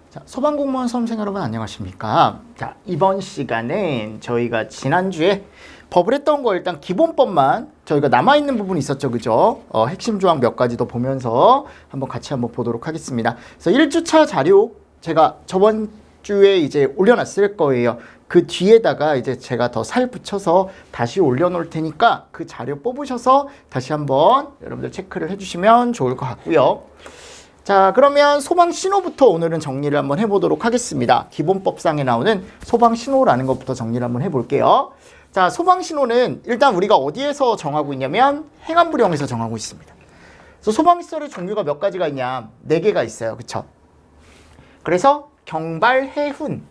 자, 소방공무원 수험생 여러분 안녕하십니까? 자, 이번 시간엔 저희가 지난주에 법을 했던 거 일단 기본법만 저희가 남아있는 부분이 있었죠, 그죠? 핵심 조항 몇 가지 더 보면서 같이 보도록 하겠습니다. 그래서 1주차 자료 제가 저번 주에 이제 올려놨을 거예요. 그 뒤에다가 이제 제가 더 살 붙여서 다시 올려놓을 테니까 그 자료 뽑으셔서 다시 한번 여러분들 체크를 해주시면 좋을 것 같고요. 자, 그러면 소방 신호부터 오늘은 정리를 한번 해보도록 하겠습니다. 기본법상에 나오는 소방 신호라는 것부터 정리를 한번 해볼게요. 자, 소방 신호는 일단 우리가 어디에서 정하고 있냐면 행안부령에서 정하고 있습니다. 그래서 소방시설의 종류가 몇 가지가 있냐? 4개가 있어요. 그쵸? 그래서 경발, 해훈,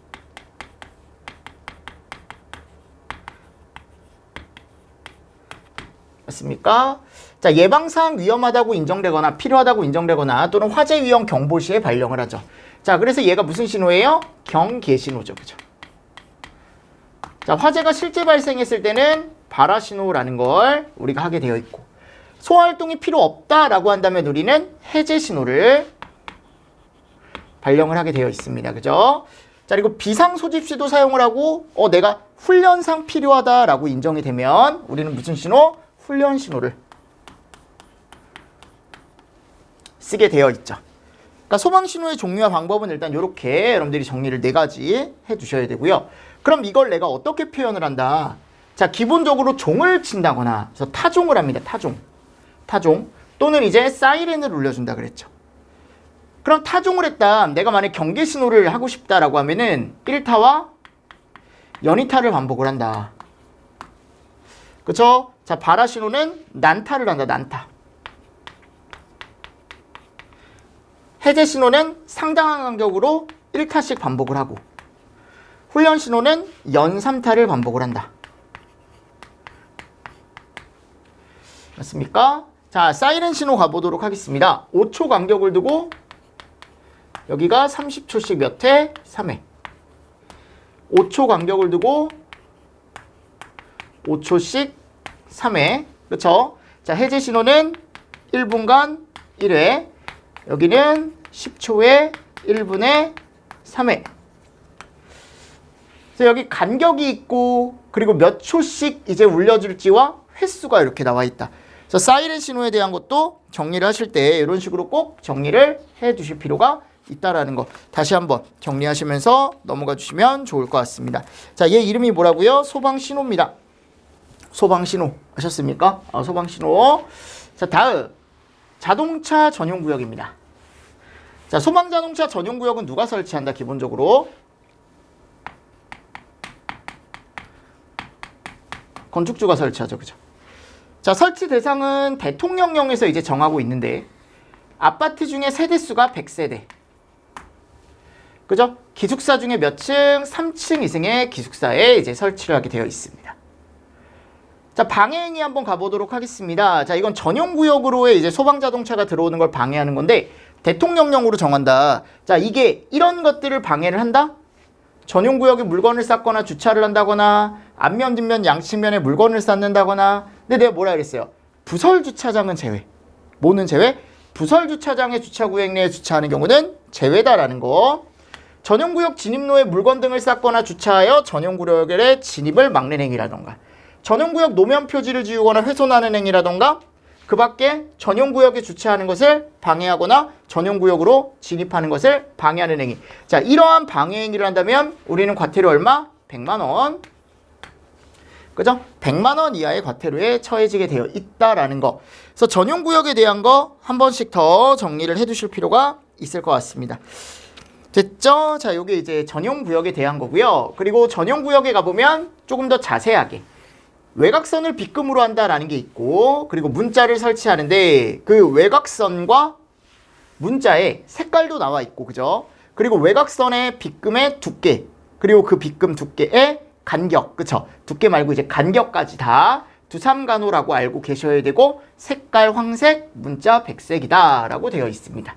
맞습니까? 자, 예방사항 위험하다고 인정되거나 필요하다고 인정되거나 또는 화재 위험 경보 시에 발령을 하죠. 자, 그래서 얘가 무슨 신호예요? 경계신호죠. 그죠? 자, 화재가 실제 발생했을 때는 발화 신호라는 걸 우리가 하게 되어 있고, 소화활동이 필요 없다라고 한다면 우리는 해제 신호를 발령을 하게 되어 있습니다. 그죠? 자, 그리고 비상 소집 시도 사용을 하고 내가 훈련상 필요하다라고 인정이 되면 우리는 무슨 신호? 훈련 신호를 쓰게 되어 있죠. 그러니까 소방신호의 종류와 방법은 일단 이렇게 여러분들이 정리를 4가지 해주셔야 되고요. 그럼 이걸 내가 어떻게 표현을 한다? 자, 기본적으로 종을 친다거나 그래서 타종을 합니다. 타종 또는 이제 사이렌을 울려준다 그랬죠. 그럼 타종을 했다. 내가 만약 경계신호를 하고 싶다라고 하면은 1타와 연이타를 반복을 한다. 그쵸? 자, 발화신호는 난타를 한다. 난타. 해제 신호는 상당한 간격으로 1타씩 반복을 하고, 훈련 신호는 연 3타를 반복을 한다. 맞습니까? 자, 사이렌 신호 가보도록 하겠습니다. 5초 간격을 두고 여기가 30초씩 몇 회? 3회. 5초 간격을 두고 5초씩 3회. 그쵸? 자, 해제 신호는 1분간 1회. 여기는 10초에 1분에 3회. 그래서 여기 간격이 있고 그리고 몇 초씩 이제 울려줄지와 횟수가 이렇게 나와 있다. 그래서 사이렌 신호에 대한 것도 정리를 하실 때 이런 식으로 꼭 정리를 해 두실 필요가 있다라는 거 다시 한번 정리하시면서 넘어가 주시면 좋을 것 같습니다. 자, 얘 이름이 뭐라고요? 소방신호입니다. 소방신호 아셨습니까? 소방신호. 자, 다음 자동차 전용구역입니다. 자, 소방자동차 전용구역은 누가 설치한다? 기본적으로 건축주가 설치하죠. 그죠? 자, 설치 대상은 대통령령에서 이제 정하고 있는데 아파트 중에 세대수가 100세대. 그죠? 기숙사 중에 몇 층? 3층 이상의 기숙사에 이제 설치를 하게 되어 있습니다. 자, 방해행위 한번 가보도록 하겠습니다. 자, 이건 전용구역으로의 이제 소방자동차가 들어오는 걸 방해하는 건데 대통령령으로 정한다. 자, 이게 이런 것들을 방해를 한다? 전용구역에 물건을 쌓거나 주차를 한다거나 앞면 뒷면 양측면에 물건을 쌓는다거나. 근데 내가 뭐라 그랬어요? 부설주차장은 제외. 뭐는 제외? 부설주차장의 주차구역 내에 주차하는 경우는 제외다라는 거. 전용구역 진입로에 물건 등을 쌓거나 주차하여 전용구역의 진입을 막는 행위라던가, 전용구역 노면 표지를 지우거나 훼손하는 행위라던가, 그 밖에 전용구역에 주차하는 것을 방해하거나 전용구역으로 진입하는 것을 방해하는 행위. 자, 이러한 방해 행위를 한다면 우리는 과태료 얼마? 100만 원. 그죠? 100만 원 이하의 과태료에 처해지게 되어 있다라는 거. 그래서 전용구역에 대한 거 한 번씩 더 정리를 해 두실 필요가 있을 것 같습니다. 됐죠? 자, 요게 이제 전용구역에 대한 거고요. 그리고 전용구역에 가보면 조금 더 자세하게 외곽선을 빗금으로 한다라는 게 있고, 그리고 문자를 설치하는데 그 외곽선과 문자에 색깔도 나와 있고, 그죠? 그리고 외곽선의 빗금의 두께, 그리고 그 빗금 두께의 간격, 그쵸? 두께 말고 이제 간격까지 다 두삼간호라고 알고 계셔야 되고, 색깔 황색, 문자 백색이다라고 되어 있습니다.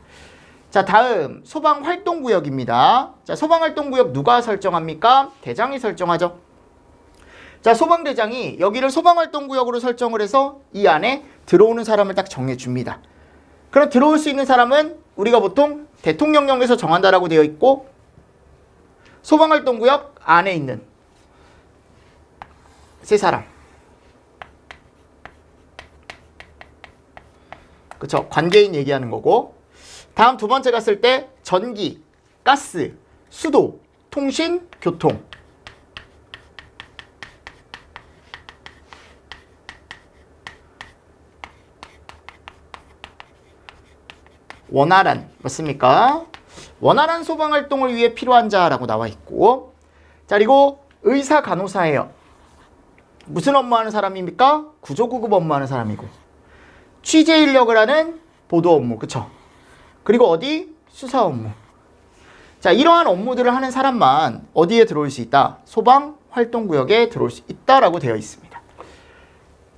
자, 다음 소방활동구역입니다. 자, 소방활동구역 누가 설정합니까? 대장이 설정하죠. 자, 소방대장이 여기를 소방활동구역으로 설정을 해서 이 안에 들어오는 사람을 딱 정해줍니다. 그럼 들어올 수 있는 사람은 우리가 보통 대통령령에서 정한다라고 되어 있고 소방활동구역 안에 있는 세 사람. 그쵸? 관계인 얘기하는 거고. 다음 두 번째 갔을 때 전기, 가스, 수도, 통신, 교통. 원활한, 맞습니까? 원활한 소방활동을 위해 필요한 자라고 나와 있고. 자, 그리고 의사, 간호사예요. 무슨 업무하는 사람입니까? 구조구급 업무하는 사람이고. 취재 인력을 하는 보도 업무, 그쵸? 그리고 어디? 수사 업무. 자, 이러한 업무들을 하는 사람만 어디에 들어올 수 있다? 소방활동구역에 들어올 수 있다라고 되어 있습니다.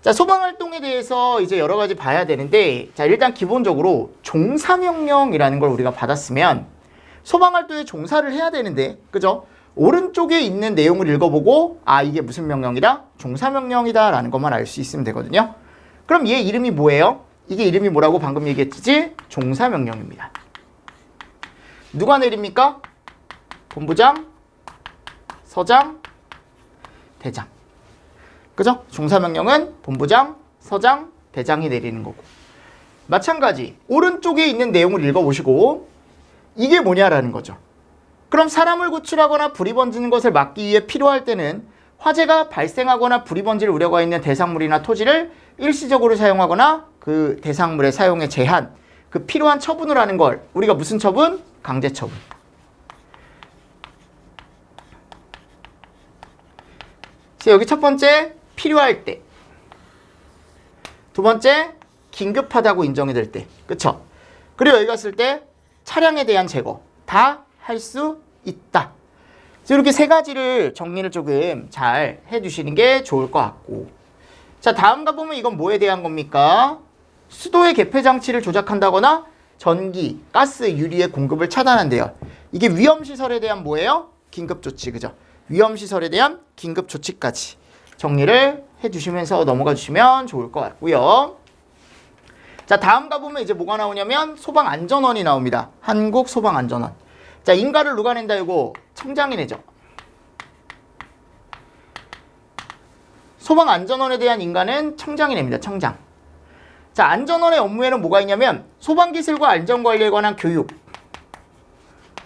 자, 소방활동에 대해서 이제 여러 가지 봐야 되는데, 자, 일단 기본적으로 종사명령이라는 걸 우리가 받았으면 소방활동에 종사를 해야 되는데, 그죠? 오른쪽에 있는 내용을 읽어보고, 아, 이게 무슨 명령이다? 종사명령이다 라는 것만 알 수 있으면 되거든요. 그럼 얘 이름이 뭐예요? 이게 이름이 뭐라고 방금 얘기했지? 종사명령입니다. 누가 내립니까? 본부장, 서장, 대장. 그죠? 종사명령은 본부장, 서장, 대장이 내리는 거고. 마찬가지 오른쪽에 있는 내용을 읽어보시고 이게 뭐냐라는 거죠. 그럼 사람을 구출하거나 불이 번지는 것을 막기 위해 필요할 때는 화재가 발생하거나 불이 번질 우려가 있는 대상물이나 토지를 일시적으로 사용하거나 그 대상물의 사용에 제한, 그 필요한 처분을 하는 걸 우리가 무슨 처분? 강제처분. 여기 첫 번째 필요할 때, 두 번째 긴급하다고 인정이 될 때, 그쵸? 그리고 여기 갔을 때 차량에 대한 제거 다 할 수 있다. 이렇게 세 가지를 정리를 조금 잘 해주시는 게 좋을 것 같고, 자, 다음 가보면 이건 뭐에 대한 겁니까? 수도의 개폐 장치를 조작한다거나 전기, 가스, 유리의 공급을 차단한대요. 이게 위험시설에 대한 뭐예요? 긴급조치, 그죠? 위험시설에 대한 긴급조치까지 정리를 해주시면서 넘어가 주시면 좋을 것 같고요. 자, 다음 가보면 이제 뭐가 나오냐면 소방안전원이 나옵니다. 한국소방안전원. 자, 인가를 누가 낸다? 이거 청장이 내죠. 소방안전원에 대한 인가는 청장이 냅니다. 청장. 자, 안전원의 업무에는 뭐가 있냐면 소방기술과 안전관리에 관한 교육,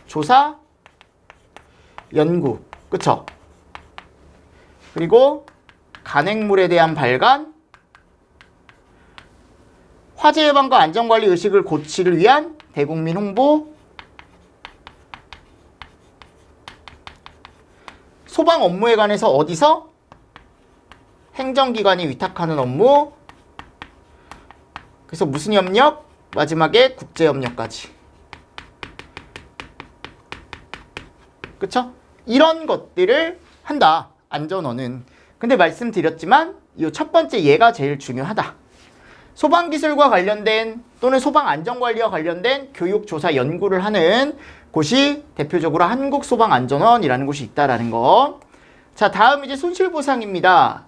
조사, 연구, 그쵸? 그리고 간행물에 대한 발간, 화재 예방과 안전관리 의식을 고치를 위한 대국민 홍보, 소방 업무에 관해서 어디서? 행정기관이 위탁하는 업무, 그래서 무슨 협력? 마지막에 국제협력까지. 그쵸? 이런 것들을 한다, 안전원은. 근데 말씀드렸지만 이 첫 번째 얘가 제일 중요하다. 소방기술과 관련된 또는 소방안전관리와 관련된 교육, 조사, 연구를 하는 곳이 대표적으로 한국소방안전원이라는 곳이 있다라는 거. 자, 다음 이제 손실보상입니다.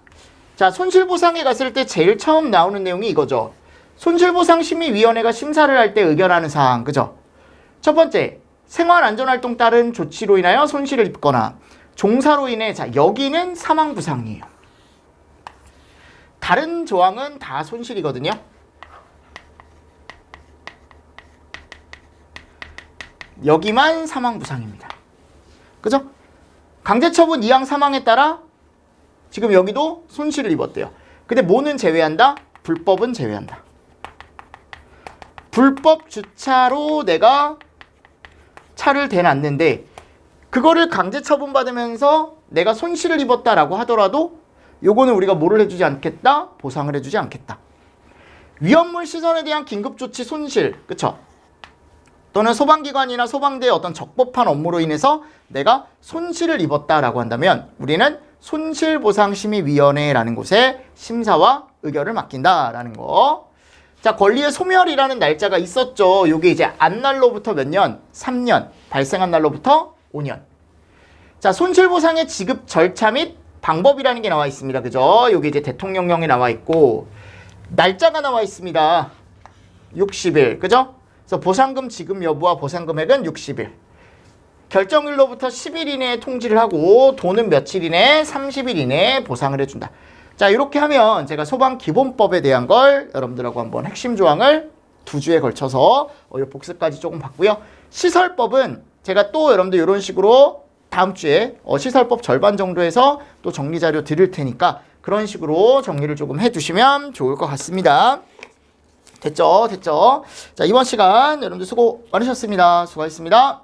자, 손실보상에 갔을 때 제일 처음 나오는 내용이 이거죠. 손실보상심의위원회가 심사를 할 때 의견하는 사항, 그죠? 첫 번째, 생활안전활동 따른 조치로 인하여 손실을 입거나 종사로 인해, 자, 여기는 사망부상이에요. 다른 조항은 다 손실이거든요. 여기만 사망부상입니다. 그죠? 강제처분 이항 사망에 따라 지금 여기도 손실을 입었대요. 근데 뭐는 제외한다? 불법은 제외한다. 불법 주차로 내가 차를 대놨는데 그거를 강제처분 받으면서 내가 손실을 입었다라고 하더라도 요거는 우리가 뭐를 해주지 않겠다? 보상을 해주지 않겠다. 위험물 시설에 대한 긴급조치 손실, 그쵸? 또는 소방기관이나 소방대의 어떤 적법한 업무로 인해서 내가 손실을 입었다라고 한다면 우리는 손실보상심의위원회라는 곳에 심사와 의결을 맡긴다라는 거. 자, 권리의 소멸이라는 날짜가 있었죠. 요게 이제 안 날로부터 몇 년? 3년. 발생한 날로부터 5년. 자, 손실보상의 지급 절차 및 방법이라는 게 나와 있습니다. 그죠? 여기 이제 대통령령이 나와 있고 날짜가 나와 있습니다. 60일. 그죠? 그래서 보상금 지급 여부와 보상 금액은 60일. 결정일로부터 10일 이내에 통지를 하고 돈은 며칠 이내에 30일 이내에 보상을 해준다. 자, 이렇게 하면 제가 소방기본법에 대한 걸 여러분들하고 한번 핵심 조항을 2주에 걸쳐서 이 복습까지 조금 봤고요. 시설법은 제가 또 여러분들 이런 식으로 다음 주에 시설법 절반 정도 해서 또 정리자료 드릴 테니까 그런 식으로 정리를 조금 해주시면 좋을 것 같습니다. 됐죠? 됐죠? 자, 이번 시간 여러분들 수고 많으셨습니다. 수고하셨습니다.